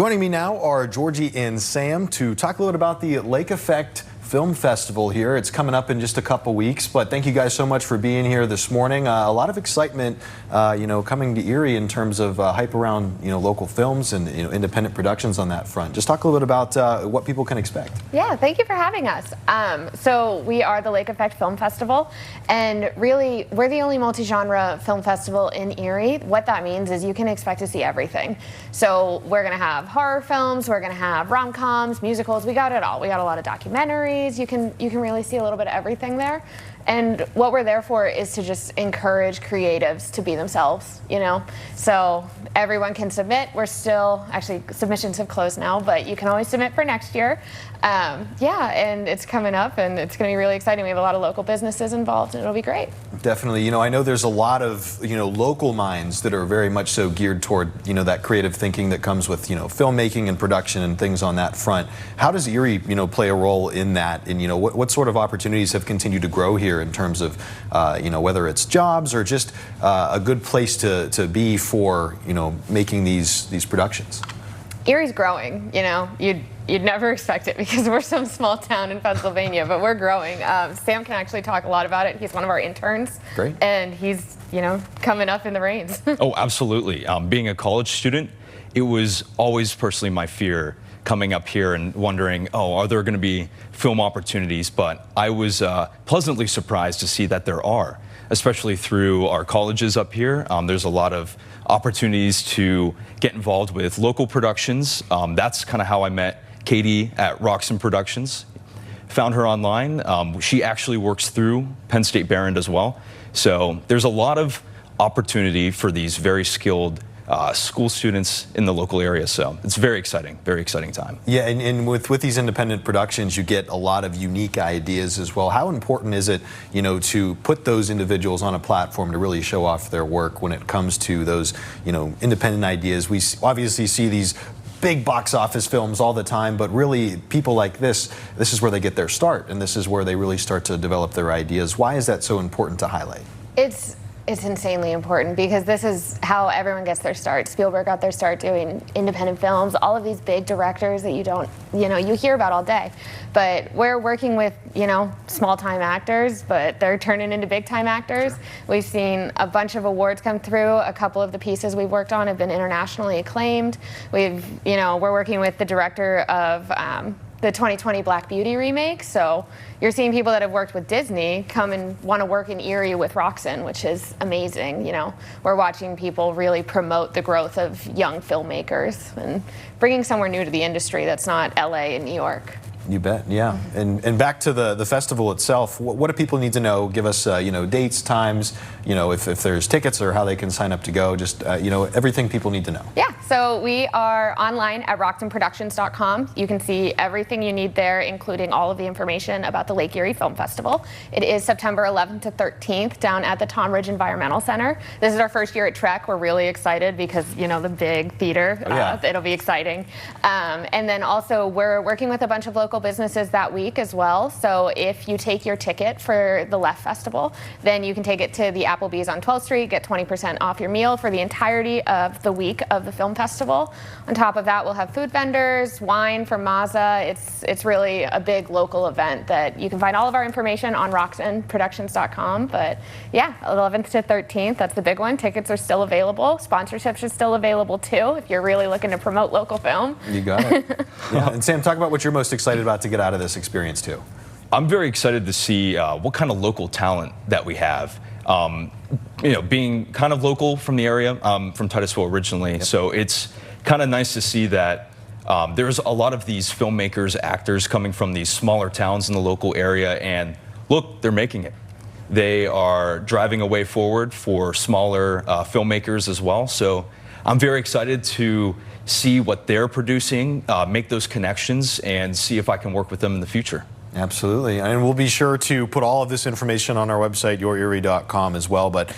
Joining me now are Georgie and Sam to talk a little bit about the Lake Effect Film Festival here. It's coming up in just a couple weeks, but thank you guys so much for being here this morning. A lot of excitement, coming to Erie in terms of hype around, local films and, independent productions on that front. Just talk a little bit about what people can expect. Yeah, thank you for having us. So we are the Lake Effect Film Festival, and really, we're the only multi-genre film festival in Erie. What that means is you can expect to see everything. So we're gonna have horror films, we're gonna have rom-coms, musicals, we got it all. We got a lot of documentaries. You can really see a little bit of everything there. And what we're there for is to just encourage creatives to be themselves, So everyone can submit. We're still, actually, submissions have closed now, but you can always submit for next year. And it's coming up, and it's going to be really exciting. We have a lot of local businesses involved, and it'll be great. Definitely. I know there's a lot of, local minds that are very much so geared toward, that creative thinking that comes with, filmmaking and production and things on that front. How does Erie, play a role in that? And, what sort of opportunities have continued to grow here in terms of, whether it's jobs or just a good place to be for, making these productions? Erie's growing, You'd never expect it because we're some small town in Pennsylvania, but we're growing. Sam can actually talk a lot about it. He's one of our interns. Great. And he's, coming up in the reins. Oh, absolutely. Being a college student, it was always personally my fear coming up here and wondering, are there going to be film opportunities? But I was pleasantly surprised to see that there are, especially through our colleges up here. There's a lot of opportunities to get involved with local productions. That's kind of how I met Katie at Rhoxon Productions. Found her online. She actually works through Penn State Barron as well. So there's a lot of opportunity for these very skilled school students in the local area. So it's very exciting time. Yeah, and with these independent productions, you get a lot of unique ideas as well. How important is it, to put those individuals on a platform to really show off their work when it comes to those, independent ideas? We obviously see these big box office films all the time, but really people like this is where they get their start, and this is where they really start to develop their ideas. Why is that so important to highlight? It's insanely important because this is how everyone gets their start. Spielberg got their start doing independent films, all of these big directors that you hear about all day. But we're working with, small-time actors, but they're turning into big-time actors. Sure. We've seen a bunch of awards come through. A couple of the pieces we've worked on have been internationally acclaimed. We're working with the director of the 2020 Black Beauty remake. So you're seeing people that have worked with Disney come and want to work in Erie with Rhoxon, which is amazing. We're watching people really promote the growth of young filmmakers and bringing somewhere new to the industry that's not LA and New York. You bet, yeah. And back to the festival itself, what do people need to know? Give us, dates, times, if there's tickets or how they can sign up to go, just, everything people need to know. Yeah, so we are online at rhoxonproductions.com. You can see everything you need there, including all of the information about the Lake Erie Film Festival. It is September 11th to 13th down at the Tom Ridge Environmental Center. This is our first year at Trek. We're really excited because, the big theater, it'll be exciting. And then also we're working with a bunch of local businesses that week as well. So if you take your ticket for the Left Festival, then you can take it to the Applebee's on 12th Street, get 20% off your meal for the entirety of the week of the film festival. On top of that, we'll have food vendors, wine from Mazza. It's really a big local event that you can find all of our information on rhoxonproductions.com. But yeah, 11th to 13th, that's the big one. Tickets are still available. Sponsorships are still available too if you're really looking to promote local film. You got it. Yeah. And Sam, talk about what you're most excited about to get out of this experience too. I'm very excited to see what kind of local talent that we have. Being kind of local from the area, from Titusville originally, yep. So it's kind of nice to see that there's a lot of these filmmakers, actors coming from these smaller towns in the local area, and look, they're making it. They are driving a way forward for smaller filmmakers as well. So I'm very excited to see what they're producing, make those connections, and see if I can work with them in the future. Absolutely, and we'll be sure to put all of this information on our website, YourErie.com as well, but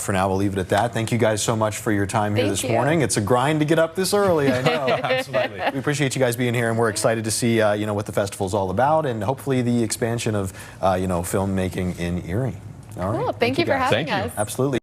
for now we'll leave it at that. Thank you guys so much for your time here this morning. It's a grind to get up this early, I know. Absolutely. We appreciate you guys being here, and we're excited to see what the festival's all about, and hopefully the expansion of filmmaking in Erie. All right. Cool. Thank you for having us. Absolutely.